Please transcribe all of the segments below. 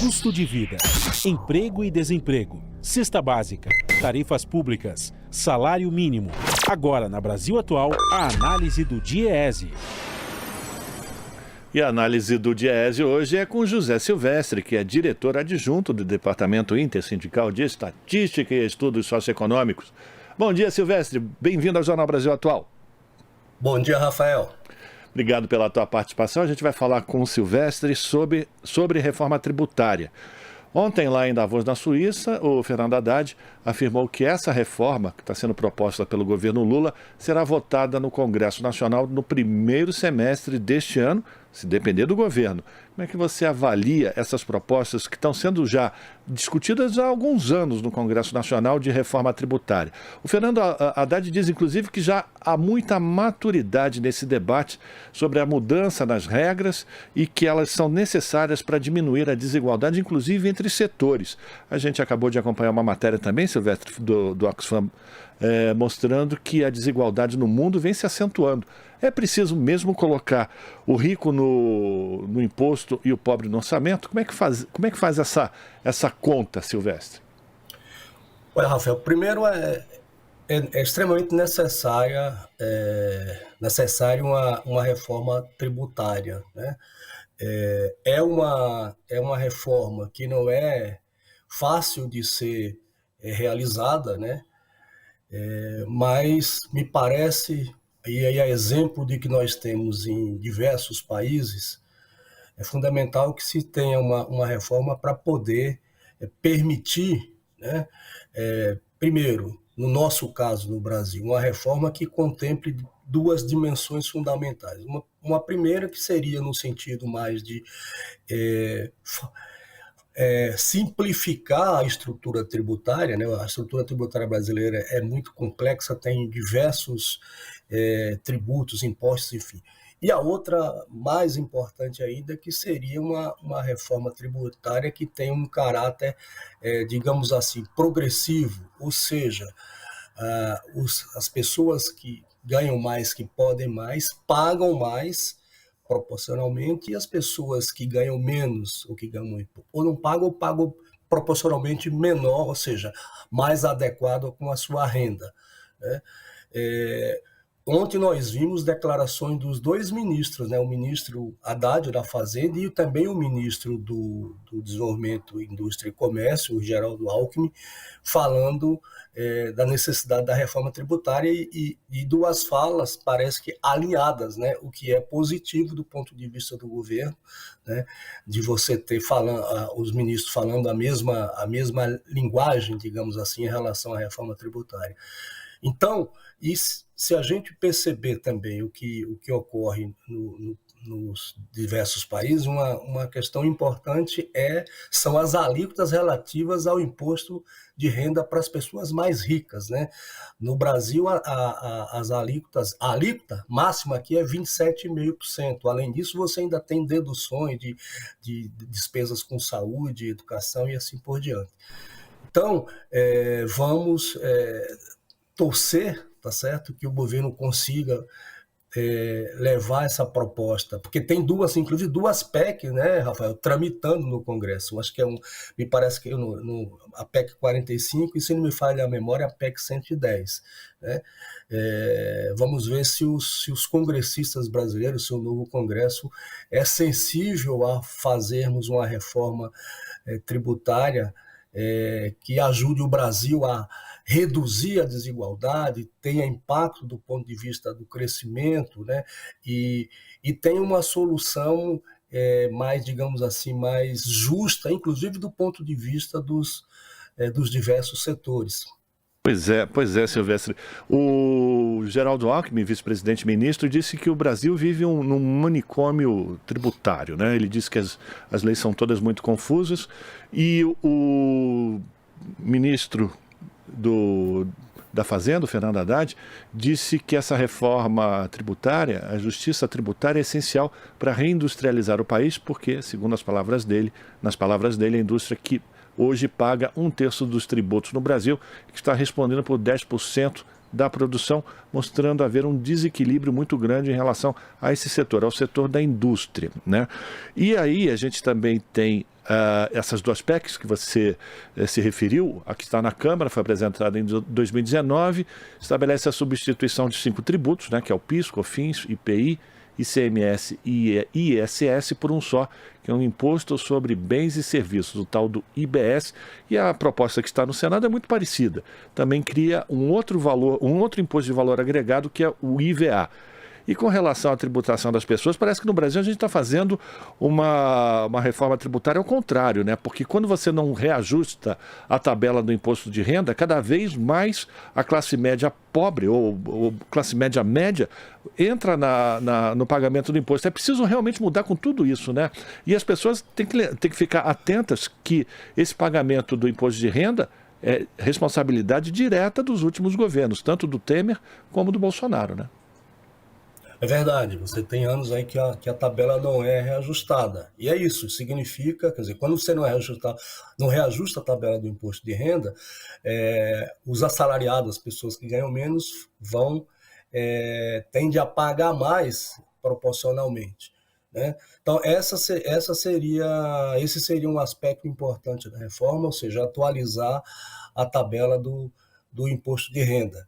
Custo de vida, emprego e desemprego, cesta básica, tarifas públicas, salário mínimo. Agora, na Brasil Atual, a análise do DIEESE. E a análise do DIEESE hoje é com José Silvestre, que é diretor adjunto do Departamento Intersindical de Estatística e Estudos Socioeconômicos. Bom dia, Silvestre. Bem-vindo ao Jornal Brasil Atual. Bom dia, Rafael. Obrigado pela tua participação. A gente vai falar com o Silvestre sobre reforma tributária. Ontem, lá em Davos, na Suíça, o Fernando Haddad afirmou que essa reforma, que está sendo proposta pelo governo Lula, será votada no Congresso Nacional no primeiro semestre deste ano, se depender do governo. Como é que você avalia essas propostas que estão sendo já discutidas há alguns anos no Congresso Nacional de reforma tributária? O Fernando Haddad diz, inclusive, que já há muita maturidade nesse debate sobre a mudança nas regras e que elas são necessárias para diminuir a desigualdade, inclusive entre setores. A gente acabou de acompanhar uma matéria também, Silvestre, do Oxfam, mostrando que a desigualdade no mundo vem se acentuando. É preciso mesmo colocar o rico no imposto e o pobre no orçamento? Como é que faz essa conta, Silvestre? Olha, Rafael, primeiro é extremamente necessária uma reforma tributária, né? É uma reforma que não é fácil de ser realizada, né? Mas me parece, e aí é exemplo de que nós temos em diversos países, é fundamental que se tenha uma reforma para poder permitir, né, primeiro, no nosso caso no Brasil, uma reforma que contemple duas dimensões fundamentais. Uma primeira que seria no sentido mais de simplificar a estrutura tributária, né? A estrutura tributária brasileira é muito complexa, tem diversos tributos, impostos, enfim. E a outra, mais importante ainda, que seria uma reforma tributária que tem um caráter, digamos assim, progressivo, ou seja, as pessoas que ganham mais, que podem mais, pagam mais proporcionalmente, e as pessoas que ganham menos, ou que ganham muito, ou não pagam, ou pagam proporcionalmente menor, ou seja, mais adequado com a sua renda, né? Ontem nós vimos declarações dos dois ministros, né? O ministro Haddad da Fazenda e também o ministro do Desenvolvimento, Indústria e Comércio, o Geraldo Alckmin, falando da necessidade da reforma tributária e duas falas parece que alinhadas, né? O que é positivo do ponto de vista do governo, né? De você ter os ministros falando a mesma linguagem, digamos assim, em relação à reforma tributária. Então, se a gente perceber também o que ocorre nos diversos países, uma questão importante são as alíquotas relativas ao imposto de renda para as pessoas mais ricas, né? No Brasil, as alíquotas, a alíquota máxima aqui é 27,5%. Além disso, você ainda tem deduções de despesas com saúde, educação e assim por diante. Então, vamos torcer, tá certo, que o governo consiga levar essa proposta, porque tem inclusive duas PEC, né, Rafael, tramitando no Congresso. Acho que me parece que a PEC 45 e, se não me falha a memória, a PEC 110, né? Vamos ver se os congressistas brasileiros, se o novo Congresso é sensível a fazermos uma reforma tributária que ajude o Brasil a reduzir a desigualdade, tenha impacto do ponto de vista do crescimento, né? E tenha uma solução mais, digamos assim, mais justa, inclusive do ponto de vista dos diversos setores. Pois é, Silvestre. O Geraldo Alckmin, vice-presidente-ministro, disse que o Brasil vive num manicômio tributário, né? Ele disse que as leis são todas muito confusas e o ministro da Fazenda, o Fernando Haddad, disse que essa reforma tributária, a justiça tributária, é essencial para reindustrializar o país, porque, segundo nas palavras dele, a indústria que hoje paga 1/3 dos tributos no Brasil, que está respondendo por 10% da produção, mostrando haver um desequilíbrio muito grande em relação a esse setor, ao setor da indústria, né? E aí a gente também tem essas duas PECs que você se referiu, a que está na Câmara, foi apresentada em 2019, estabelece a substituição de 5 tributos, né, que é o PIS, COFINS, IPI, ICMS e ISS por um só, que é um imposto sobre bens e serviços, o tal do IBS, e a proposta que está no Senado é muito parecida. Também cria um outro valor, um outro imposto de valor agregado, que é o IVA. E com relação à tributação das pessoas, parece que no Brasil a gente está fazendo uma reforma tributária ao contrário, né? Porque quando você não reajusta a tabela do imposto de renda, cada vez mais a classe média pobre ou classe média média entra no pagamento do imposto. É preciso realmente mudar com tudo isso, né? E as pessoas têm que ficar atentas que esse pagamento do imposto de renda é responsabilidade direta dos últimos governos, tanto do Temer como do Bolsonaro, né? É verdade, você tem anos aí que a tabela não é reajustada. E é isso, significa, quer dizer, quando você não reajusta a tabela do imposto de renda, os assalariados, as pessoas que ganham menos, tendem a pagar mais proporcionalmente, né? Então, esse seria um aspecto importante da reforma, ou seja, atualizar a tabela do imposto de renda.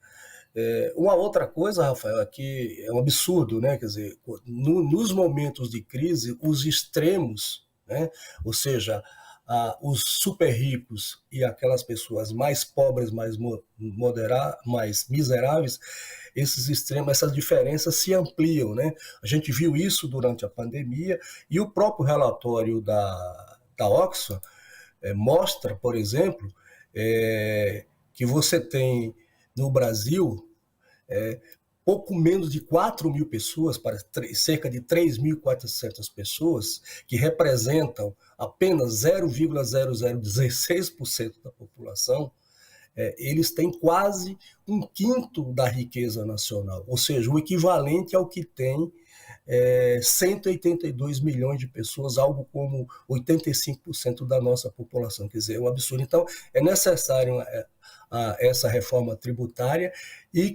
Uma outra coisa, Rafael, é que é um absurdo, né? Quer dizer, nos momentos de crise, os extremos, né? Ou seja, os super ricos e aquelas pessoas mais pobres, mais miseráveis, esses extremos, essas diferenças se ampliam, né? A gente viu isso durante a pandemia e o próprio relatório da Oxfam mostra, por exemplo, que você tem no Brasil pouco menos de 4 mil pessoas, para cerca de 3.400 pessoas, que representam apenas 0,0016% da população, eles têm quase um quinto da riqueza nacional, ou seja, o equivalente ao que tem 182 milhões de pessoas, algo como 85% da nossa população. Quer dizer, é um absurdo. Então, é necessário essa reforma tributária e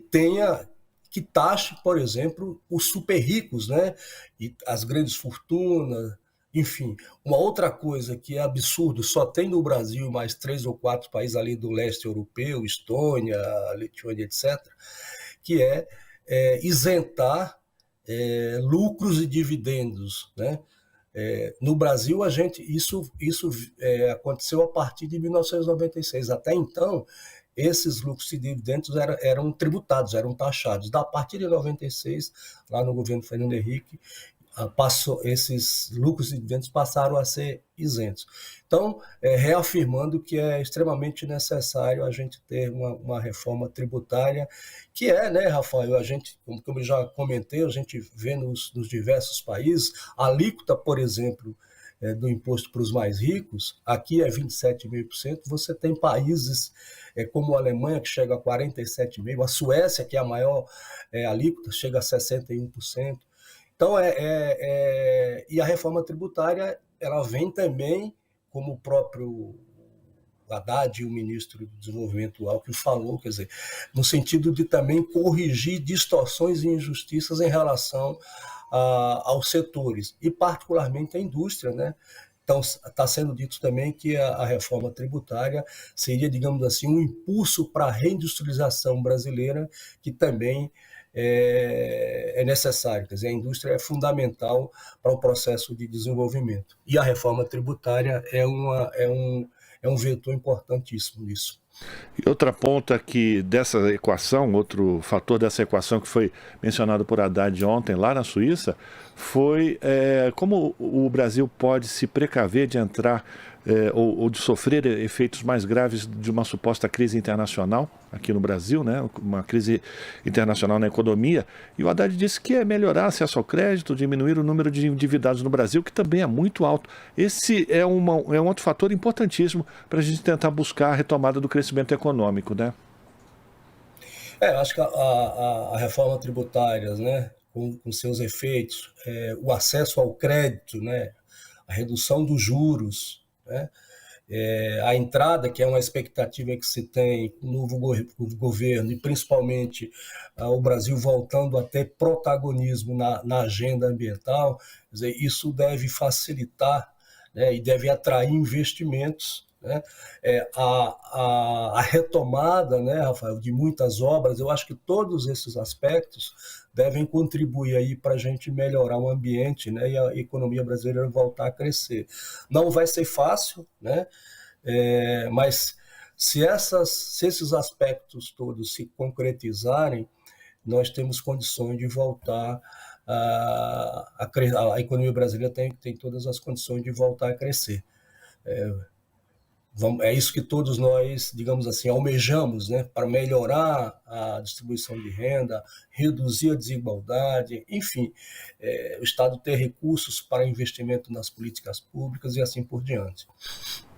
que taxe, por exemplo, os super ricos, né? E as grandes fortunas, enfim. Uma outra coisa que é absurdo, só tem no Brasil mais 3 ou 4 países ali do leste europeu, Estônia, Lituânia, etc., que é isentar lucros e dividendos, né? No Brasil, isso aconteceu a partir de 1996. Até então, esses lucros e dividendos eram tributados, eram taxados. A partir de 96, lá no governo Fernando Henrique, esses lucros e dividendos passaram a ser isentos. Então, reafirmando que é extremamente necessário a gente ter uma reforma tributária, que né, Rafael, como eu já comentei, a gente vê nos diversos países, a alíquota, por exemplo, do imposto para os mais ricos, aqui é 27,5%, você tem países como a Alemanha, que chega a 47,5%, a Suécia, que é a maior alíquota, chega a 61%. Então, e a reforma tributária, ela vem também, como o próprio Haddad e o ministro do Desenvolvimento Alckmin falou, quer dizer, no sentido de também corrigir distorções e injustiças em relação aos setores, e particularmente a indústria, né? Então, está sendo dito também que a reforma tributária seria, digamos assim, um impulso para a reindustrialização brasileira, que também é necessário. Quer dizer, a indústria é fundamental para o processo de desenvolvimento. E a reforma tributária é um vetor importantíssimo nisso. E outra ponta dessa equação, outro fator dessa equação que foi mencionado por Haddad ontem lá na Suíça, foi como o Brasil pode se precaver de entrar ou de sofrer efeitos mais graves de uma suposta crise internacional aqui no Brasil, né? Uma crise internacional na economia. E o Haddad disse que é melhorar acesso ao crédito, diminuir o número de endividados no Brasil, que também é muito alto. Esse é um outro fator importantíssimo para a gente tentar buscar a retomada do crescimento econômico, né? Acho que a reforma tributária, né, com seus efeitos, o acesso ao crédito, né, a redução dos juros, né, a entrada, que é uma expectativa que se tem com o novo governo, e principalmente o Brasil voltando a ter protagonismo na agenda ambiental, quer dizer, isso deve facilitar, né, e deve atrair investimentos, né? A retomada, né, Rafael, de muitas obras. Eu acho que todos esses aspectos devem contribuir aí para a gente melhorar o ambiente, né, e a economia brasileira voltar a crescer. Não vai ser fácil, né, mas se esses aspectos todos se concretizarem, nós temos condições de voltar a economia brasileira tem todas as condições de voltar a crescer. É isso que todos nós, digamos assim, almejamos, né, para melhorar a distribuição de renda, reduzir a desigualdade, enfim, o Estado ter recursos para investimento nas políticas públicas e assim por diante.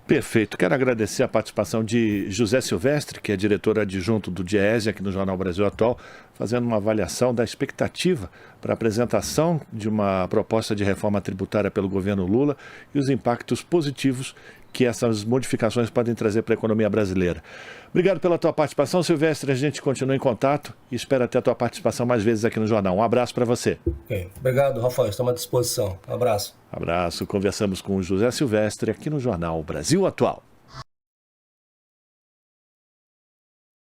Perfeito. Quero agradecer a participação de José Silvestre, que é diretor adjunto do Diese aqui no Jornal Brasil Atual, fazendo uma avaliação da expectativa para a apresentação de uma proposta de reforma tributária pelo governo Lula e os impactos positivos que essas modificações podem trazer para a economia brasileira. Obrigado pela tua participação, Silvestre. A gente continua em contato e espera ter a tua participação mais vezes aqui no Jornal. Um abraço para você. Okay. Obrigado, Rafael. Estamos à disposição. Um abraço. Abraço. Conversamos com o José Silvestre aqui no Jornal Brasil Atual.